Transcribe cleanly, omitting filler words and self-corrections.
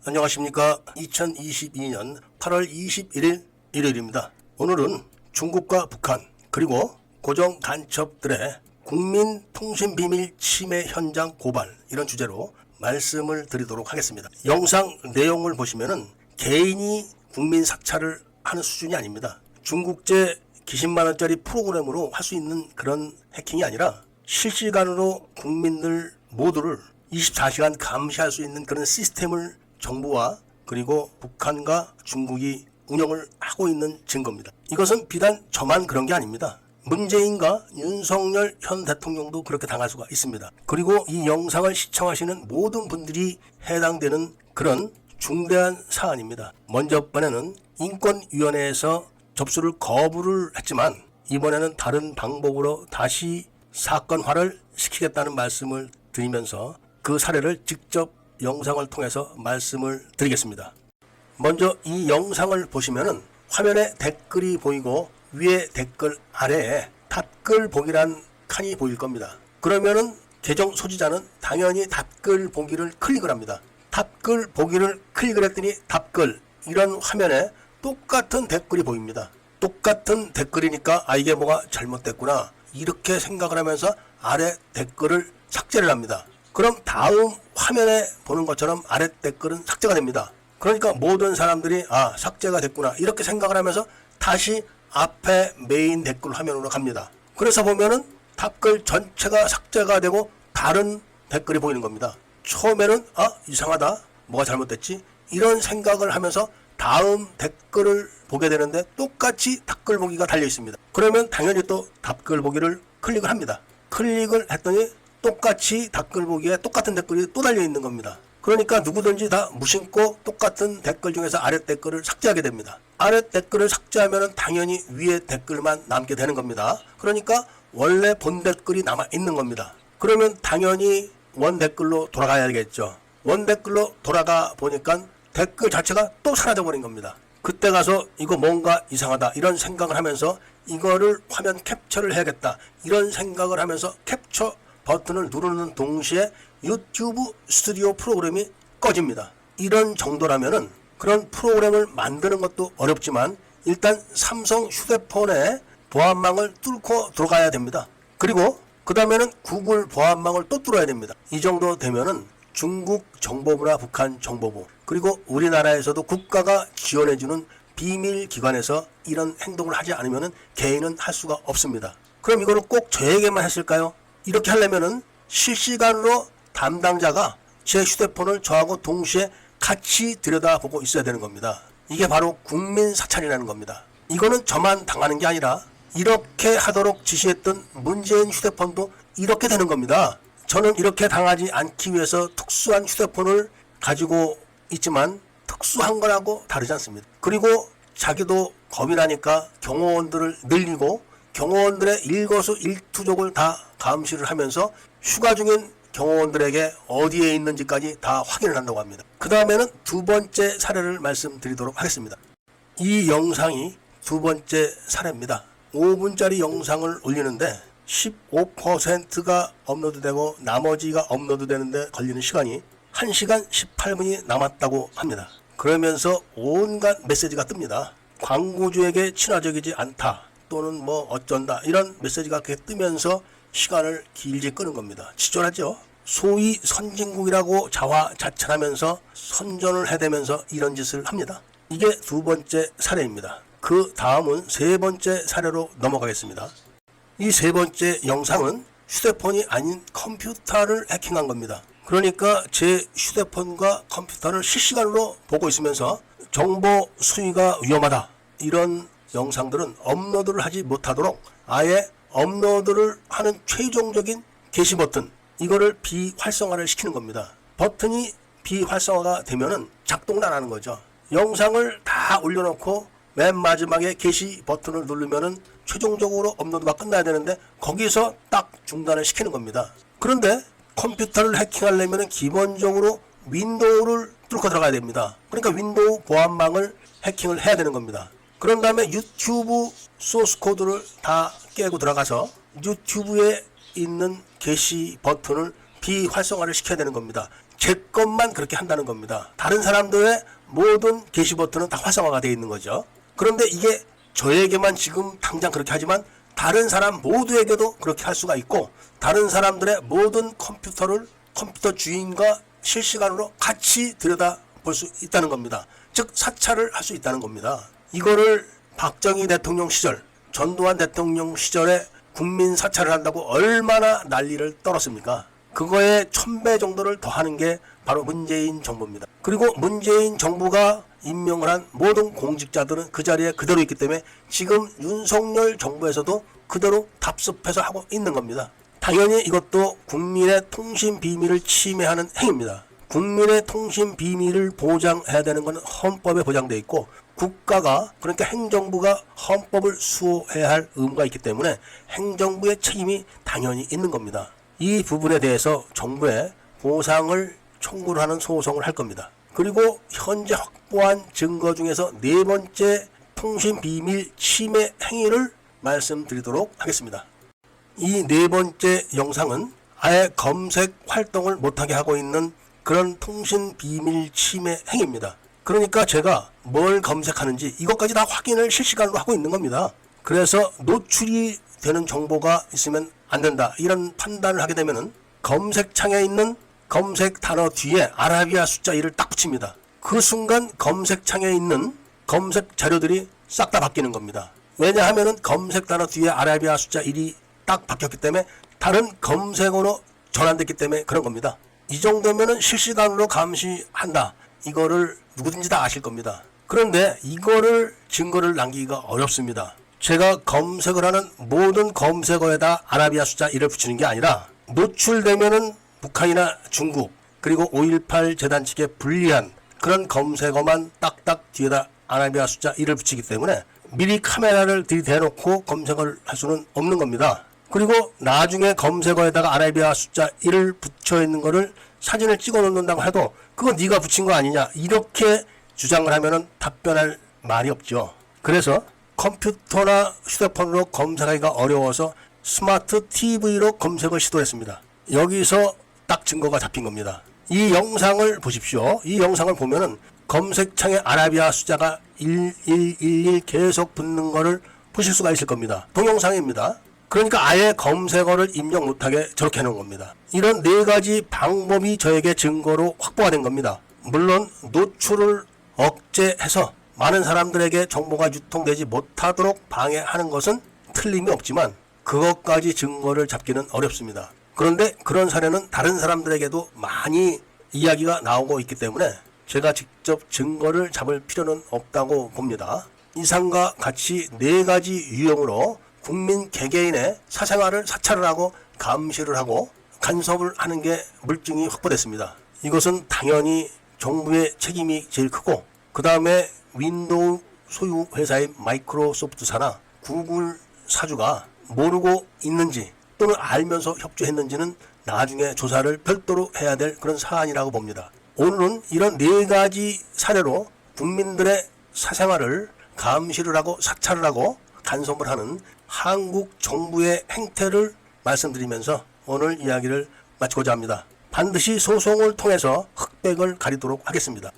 안녕하십니까. 2022년 8월 21일 일요일입니다. 오늘은 중국과 북한 그리고 고정 간첩들의 국민 통신 비밀 침해 현장 고발 이런 주제로 말씀을 드리도록 하겠습니다. 영상 내용을 보시면은 개인이 국민 사찰을 하는 수준이 아닙니다. 중국제 기십만원짜리 프로그램으로 할 수 있는 그런 해킹이 아니라 실시간으로 국민들 모두를 24시간 감시할 수 있는 그런 시스템을 정부와 그리고 북한과 중국이 운영을 하고 있는 증거입니다. 이것은 비단 저만 그런 게 아닙니다. 문재인과 윤석열 현 대통령도 그렇게 당할 수가 있습니다. 그리고 이 영상을 시청하시는 모든 분들이 해당되는 그런 중대한 사안입니다. 먼저 번에는 인권위원회에서 접수를 거부를 했지만 이번에는 다른 방법으로 다시 사건화를 시키겠다는 말씀을 드리면서 그 사례를 직접 영상을 통해서 말씀을 드리겠습니다. 먼저 이 영상을 보시면은 화면에 댓글이 보이고 위에 댓글 아래에 답글 보기란 칸이 보일 겁니다. 그러면은 계정 소지자는 당연히 답글 보기를 클릭을 합니다. 답글 보기를 클릭을 했더니 답글 이런 화면에 똑같은 댓글이 보입니다. 똑같은 댓글이니까 이게 뭐가 잘못됐구나 이렇게 생각을 하면서 아래 댓글을 삭제를 합니다. 그럼 다음 화면에 보는 것처럼 아래 댓글은 삭제가 됩니다. 그러니까 모든 사람들이 삭제가 됐구나 이렇게 생각을 하면서 다시 앞에 메인 댓글 화면으로 갑니다. 그래서 보면은 답글 전체가 삭제가 되고 다른 댓글이 보이는 겁니다. 처음에는 이상하다 뭐가 잘못됐지 이런 생각을 하면서 다음 댓글을 보게 되는데 똑같이 답글 보기가 달려 있습니다. 그러면 당연히 또 답글 보기를 클릭을 합니다. 클릭을 했더니 똑같이 답글 보기에 똑같은 댓글이 또 달려 있는 겁니다. 그러니까 누구든지 다 무심코 똑같은 댓글 중에서 아래 댓글을 삭제하게 됩니다. 아래 댓글을 삭제하면 당연히 위에 댓글만 남게 되는 겁니다. 그러니까 원래 본 댓글이 남아 있는 겁니다. 그러면 당연히 원 댓글로 돌아가야겠죠. 원 댓글로 돌아가 보니까 댓글 자체가 또 사라져 버린 겁니다. 그때 가서 이거 뭔가 이상하다 이런 생각을 하면서 이거를 화면 캡처를 해야겠다 이런 생각을 하면서 캡처 버튼을 누르는 동시에 유튜브 스튜디오 프로그램이 꺼집니다. 이런 정도라면은 그런 프로그램을 만드는 것도 어렵지만 일단 삼성 휴대폰에 보안망을 뚫고 들어가야 됩니다. 그리고 그 다음에는 구글 보안망을 또 뚫어야 됩니다. 이 정도 되면은 중국 정보부나 북한 정보부 그리고 우리나라에서도 국가가 지원해주는 비밀기관에서 이런 행동을 하지 않으면 개인은 할 수가 없습니다. 그럼 이거를 꼭 저에게만 했을까요? 이렇게 하려면은 실시간으로 담당자가 제 휴대폰을 저하고 동시에 같이 들여다보고 있어야 되는 겁니다. 이게 바로 국민 사찰이라는 겁니다. 이거는 저만 당하는 게 아니라 이렇게 하도록 지시했던 문재인 휴대폰도 이렇게 되는 겁니다. 저는 이렇게 당하지 않기 위해서 특수한 휴대폰을 가지고 있지만 특수한 거라고 다르지 않습니다. 그리고 자기도 겁이 나니까 경호원들을 늘리고 경호원들의 일거수일투족을 다 감시를 하면서 휴가 중인 경호원들에게 어디에 있는지까지 다 확인을 한다고 합니다. 그 다음에는 두 번째 사례를 말씀드리도록 하겠습니다. 이 영상이 두 번째 사례입니다. 5분짜리 영상을 올리는데 15%가 업로드되고 나머지가 업로드되는데 걸리는 시간이 1시간 18분이 남았다고 합니다. 그러면서 온갖 메시지가 뜹니다. 광고주에게 친화적이지 않다 또는 뭐 어쩐다 이런 메시지가 이렇게 뜨면서 시간을 길게 끄는 겁니다. 치졸하죠. 소위 선진국이라고 자화자찬하면서 선전을 해대면서 이런 짓을 합니다. 이게 두 번째 사례입니다. 그 다음은 세 번째 사례로 넘어가겠습니다. 이 세 번째 영상은 휴대폰이 아닌 컴퓨터를 해킹한 겁니다. 그러니까 제 휴대폰과 컴퓨터를 실시간으로 보고 있으면서 정보 수위가 위험하다 이런 영상들은 업로드를 하지 못하도록 아예 업로드를 하는 최종적인 게시 버튼 이거를 비활성화를 시키는 겁니다. 버튼이 비활성화가 되면은 작동을 안 하는 거죠. 영상을 다 올려놓고 맨 마지막에 게시 버튼을 누르면은 최종적으로 업로드가 끝나야 되는데 거기서 딱 중단을 시키는 겁니다. 그런데 컴퓨터를 해킹하려면 기본적으로 윈도우를 뚫고 들어가야 됩니다. 그러니까 윈도우 보안망을 해킹을 해야 되는 겁니다. 그런 다음에 유튜브 소스 코드를 다 깨고 들어가서 유튜브에 있는 게시 버튼을 비활성화를 시켜야 되는 겁니다. 제 것만 그렇게 한다는 겁니다. 다른 사람들의 모든 게시 버튼은 다 활성화가 되어 있는 거죠. 그런데 이게 저에게만 지금 당장 그렇게 하지만 다른 사람 모두에게도 그렇게 할 수가 있고, 다른 사람들의 모든 컴퓨터 주인과 실시간으로 같이 들여다볼 수 있다는 겁니다. 즉 사찰을 할 수 있다는 겁니다. 이거를 박정희 대통령 시절, 전두환 대통령 시절에 국민 사찰을 한다고 얼마나 난리를 떨었습니까? 그거에 1000배 정도를 더하는 게 바로 문재인 정부입니다. 그리고 문재인 정부가 임명을 한 모든 공직자들은 그 자리에 그대로 있기 때문에 지금 윤석열 정부에서도 그대로 답습해서 하고 있는 겁니다. 당연히 이것도 국민의 통신 비밀을 침해하는 행위입니다. 국민의 통신 비밀을 보장해야 되는 것은 헌법에 보장되어 있고, 국가가, 그러니까 행정부가 헌법을 수호해야 할 의무가 있기 때문에 행정부의 책임이 당연히 있는 겁니다. 이 부분에 대해서 정부에 보상을 청구를 하는 소송을 할 겁니다. 그리고 현재 확보한 증거 중에서 네 번째 통신 비밀 침해 행위를 말씀드리도록 하겠습니다. 이 네 번째 영상은 아예 검색 활동을 못하게 하고 있는 그런 통신 비밀 침해 행위입니다. 그러니까 제가 뭘 검색하는지 이것까지 다 확인을 실시간으로 하고 있는 겁니다. 그래서 노출이 되는 정보가 있으면 안 된다, 이런 판단을 하게 되면은 검색창에 있는 검색 단어 뒤에 아라비아 숫자 1을 딱 붙입니다. 그 순간 검색창에 있는 검색 자료들이 싹 다 바뀌는 겁니다. 왜냐하면은 검색 단어 뒤에 아라비아 숫자 1이 딱 바뀌었기 때문에 다른 검색어로 전환됐기 때문에 그런 겁니다. 이 정도면은 실시간으로 감시한다, 이거를 누구든지 다 아실 겁니다. 그런데 이거를 증거를 남기기가 어렵습니다. 제가 검색을 하는 모든 검색어에다 아라비아 숫자 1을 붙이는 게 아니라 노출되면은 북한이나 중국 그리고 5.18 재단 측에 불리한 그런 검색어만 딱딱 뒤에다 아라비아 숫자 1을 붙이기 때문에 미리 카메라를 들이대놓고 검색을 할 수는 없는 겁니다. 그리고 나중에 검색어에다가 아라비아 숫자 1을 붙여 있는 거를 사진을 찍어 놓는다고 해도 그거 네가 붙인 거 아니냐, 이렇게 주장을 하면은 답변할 말이 없죠. 그래서 컴퓨터나 휴대폰으로 검색하기가 어려워서 스마트 TV로 검색을 시도했습니다. 여기서 딱 증거가 잡힌 겁니다. 이 영상을 보십시오. 이 영상을 보면은 검색창에 아라비아 숫자가 1111 계속 붙는 거를 보실 수가 있을 겁니다. 동영상입니다. 그러니까 아예 검색어를 입력 못하게 저렇게 해놓은 겁니다. 이런 네 가지 방법이 저에게 증거로 확보가 된 겁니다. 물론 노출을 억제해서 많은 사람들에게 정보가 유통되지 못하도록 방해하는 것은 틀림이 없지만 그것까지 증거를 잡기는 어렵습니다. 그런데 그런 사례는 다른 사람들에게도 많이 이야기가 나오고 있기 때문에 제가 직접 증거를 잡을 필요는 없다고 봅니다. 이상과 같이 네 가지 유형으로 국민 개개인의 사생활을 사찰을 하고 감시를 하고 간섭을 하는 게 물증이 확보됐습니다. 이것은 당연히 정부의 책임이 제일 크고, 그 다음에 윈도우 소유 회사인 마이크로소프트사나 구글 사주가 모르고 있는지 또는 알면서 협조했는지는 나중에 조사를 별도로 해야 될 그런 사안이라고 봅니다. 오늘은 이런 네 가지 사례로 국민들의 사생활을 감시를 하고 사찰을 하고 간섭을 하는 한국 정부의 행태를 말씀드리면서 오늘 이야기를 마치고자 합니다. 반드시 소송을 통해서 흑백을 가리도록 하겠습니다.